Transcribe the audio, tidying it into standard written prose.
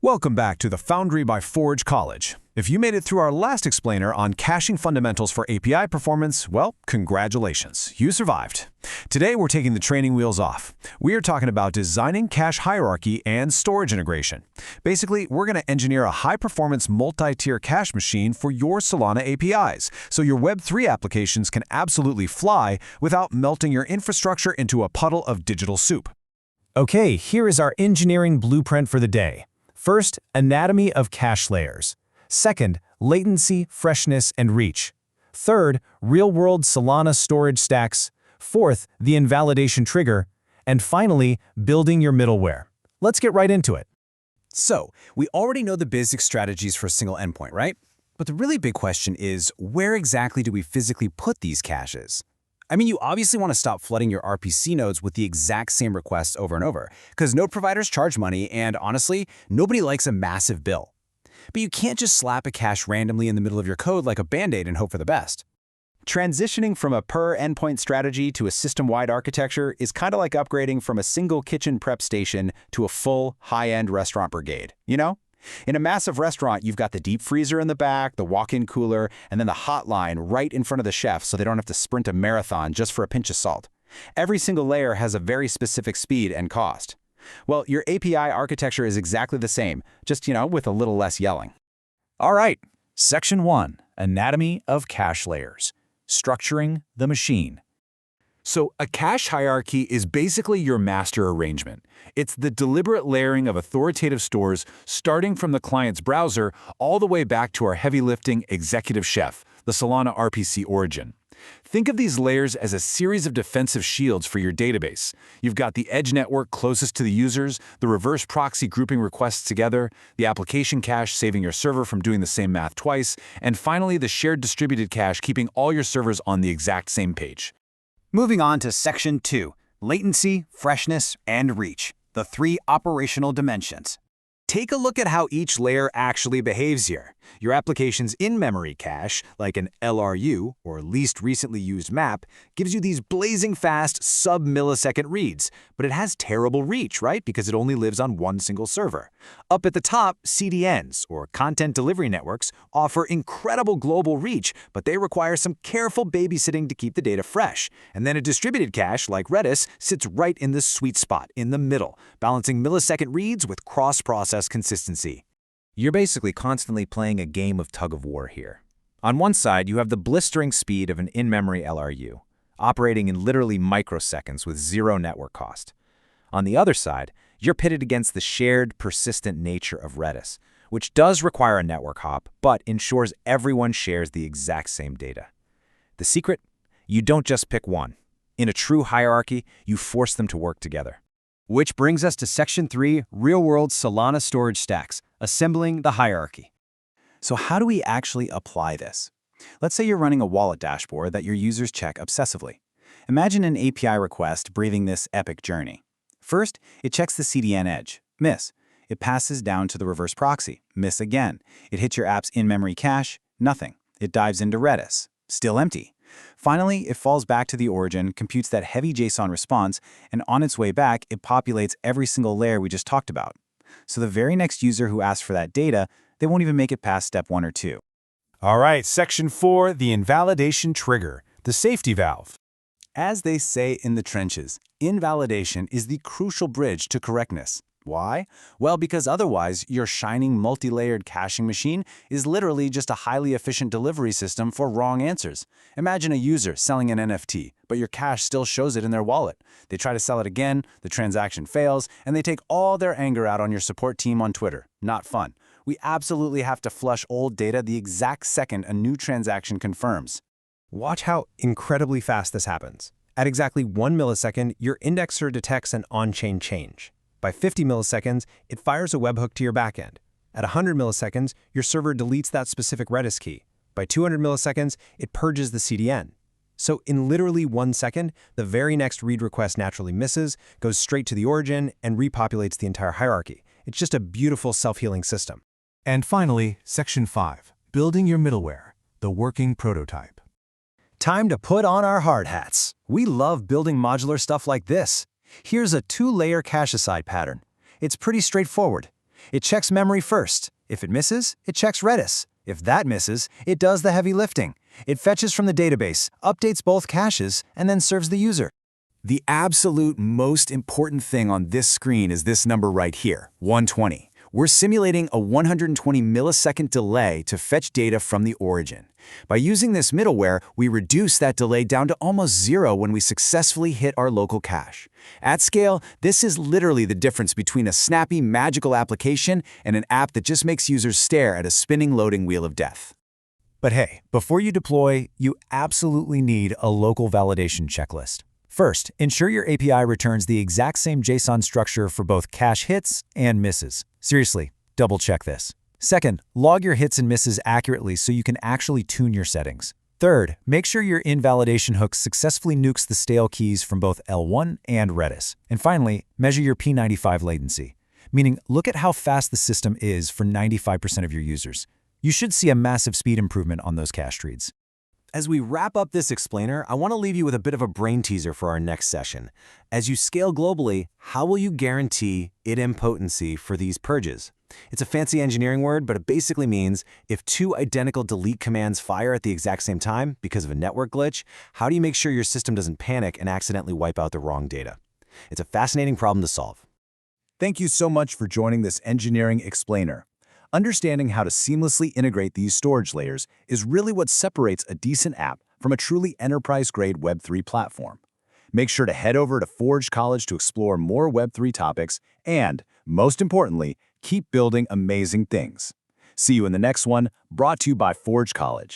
Welcome back to the Foundry by Forge College. If you made it through our last explainer on caching fundamentals for API performance, well, congratulations, you survived. Today we're taking the training wheels off. We are talking about designing cache hierarchy and storage integration. Basically, we're going to engineer a high-performance multi-tier cache machine for your Solana APIs, so your Web3 applications can absolutely fly without melting your infrastructure into a puddle of digital soup. Okay, here is our engineering blueprint for the day. First, anatomy of cache layers. Second, latency, freshness, and reach. Third, real-world Solana storage stacks. Fourth, the invalidation trigger. And finally, building your middleware. Let's get right into it. So, we already know the basic strategies for a single endpoint, right? But the really big question is, where exactly do we physically put these caches? I mean, you obviously want to stop flooding your RPC nodes with the exact same requests over and over, because node providers charge money, and honestly, nobody likes a massive bill. But you can't just slap a cache randomly in the middle of your code like a Band-Aid and hope for the best. Transitioning from a per-endpoint strategy to a system-wide architecture is kind of like upgrading from a single kitchen prep station to a full, high-end restaurant brigade, you know? In a massive restaurant, you've got the deep freezer in the back, the walk-in cooler, and then the hot line right in front of the chef so they don't have to sprint a marathon just for a pinch of salt. Every single layer has a very specific speed and cost. Well, your API architecture is exactly the same, just, with a little less yelling. All right, Section 1, Anatomy of Cache Layers. Structuring the machine. So a cache hierarchy is basically your master arrangement. It's the deliberate layering of authoritative stores starting from the client's browser all the way back to our heavy-lifting executive chef, the Solana RPC origin. Think of these layers as a series of defensive shields for your database. You've got the edge network closest to the users, the reverse proxy grouping requests together, the application cache saving your server from doing the same math twice, and finally the shared distributed cache keeping all your servers on the exact same page. Moving on to Section 2, Latency, Freshness, and Reach, the three operational dimensions. Take a look at how each layer actually behaves here. Your application's in-memory cache, like an LRU, or least recently used map, gives you these blazing fast sub-millisecond reads, but it has terrible reach, right? Because it only lives on one single server. Up at the top, CDNs, or content delivery networks, offer incredible global reach, but they require some careful babysitting to keep the data fresh. And then a distributed cache, like Redis, sits right in the sweet spot, in the middle, balancing millisecond reads with cross-process consistency. You're basically constantly playing a game of tug-of-war here. On one side, you have the blistering speed of an in-memory LRU, operating in literally microseconds with zero network cost. On the other side, you're pitted against the shared, persistent nature of Redis, which does require a network hop, but ensures everyone shares the exact same data. The secret? You don't just pick one. In a true hierarchy, you force them to work together. Which brings us to Section 3, Real-World Solana Storage Stacks, Assembling the Hierarchy. So how do we actually apply this? Let's say you're running a wallet dashboard that your users check obsessively. Imagine an API request breathing this epic journey. First, it checks the CDN edge. Miss. It passes down to the reverse proxy. Miss again. It hits your app's in-memory cache. Nothing. It dives into Redis. Still empty. Finally, it falls back to the origin, computes that heavy JSON response, and on its way back, it populates every single layer we just talked about. So the very next user who asks for that data, they won't even make it past step 1 or 2. All right, Section 4, the invalidation trigger, the safety valve. As they say in the trenches, invalidation is the crucial bridge to correctness. Why? Well, because otherwise, your shining multi-layered caching machine is literally just a highly efficient delivery system for wrong answers. Imagine a user selling an NFT, but your cache still shows it in their wallet. They try to sell it again, the transaction fails, and they take all their anger out on your support team on Twitter. Not fun. We absolutely have to flush old data the exact second a new transaction confirms. Watch how incredibly fast this happens. At exactly 1 millisecond, your indexer detects an on-chain change. By 50 milliseconds, it fires a webhook to your backend. At 100 milliseconds, your server deletes that specific Redis key. By 200 milliseconds, it purges the CDN. So in literally 1 second, the very next read request naturally misses, goes straight to the origin, and repopulates the entire hierarchy. It's just a beautiful self-healing system. And finally, Section 5, building your middleware, the working prototype. Time to put on our hard hats. We love building modular stuff like this. Here's a 2-layer cache-aside pattern. It's pretty straightforward. It checks memory first. If it misses, it checks Redis. If that misses, it does the heavy lifting. It fetches from the database, updates both caches, and then serves the user. The absolute most important thing on this screen is this number right here, 120. We're simulating a 120 millisecond delay to fetch data from the origin. By using this middleware, we reduce that delay down to almost zero when we successfully hit our local cache. At scale, this is literally the difference between a snappy, magical application and an app that just makes users stare at a spinning loading wheel of death. But hey, before you deploy, you absolutely need a local validation checklist. First, ensure your API returns the exact same JSON structure for both cache hits and misses. Seriously, double-check this. Second, log your hits and misses accurately so you can actually tune your settings. Third, make sure your invalidation hook successfully nukes the stale keys from both L1 and Redis. And finally, measure your P95 latency, meaning look at how fast the system is for 95% of your users. You should see a massive speed improvement on those cache reads. As we wrap up this explainer, I want to leave you with a bit of a brain teaser for our next session. As you scale globally, how will you guarantee idempotency for these purges? It's a fancy engineering word, but it basically means if two identical delete commands fire at the exact same time because of a network glitch, how do you make sure your system doesn't panic and accidentally wipe out the wrong data? It's a fascinating problem to solve. Thank you so much for joining this engineering explainer. Understanding how to seamlessly integrate these storage layers is really what separates a decent app from a truly enterprise-grade Web3 platform. Make sure to head over to Forge College to explore more Web3 topics and, most importantly, keep building amazing things. See you in the next one, brought to you by Forge College.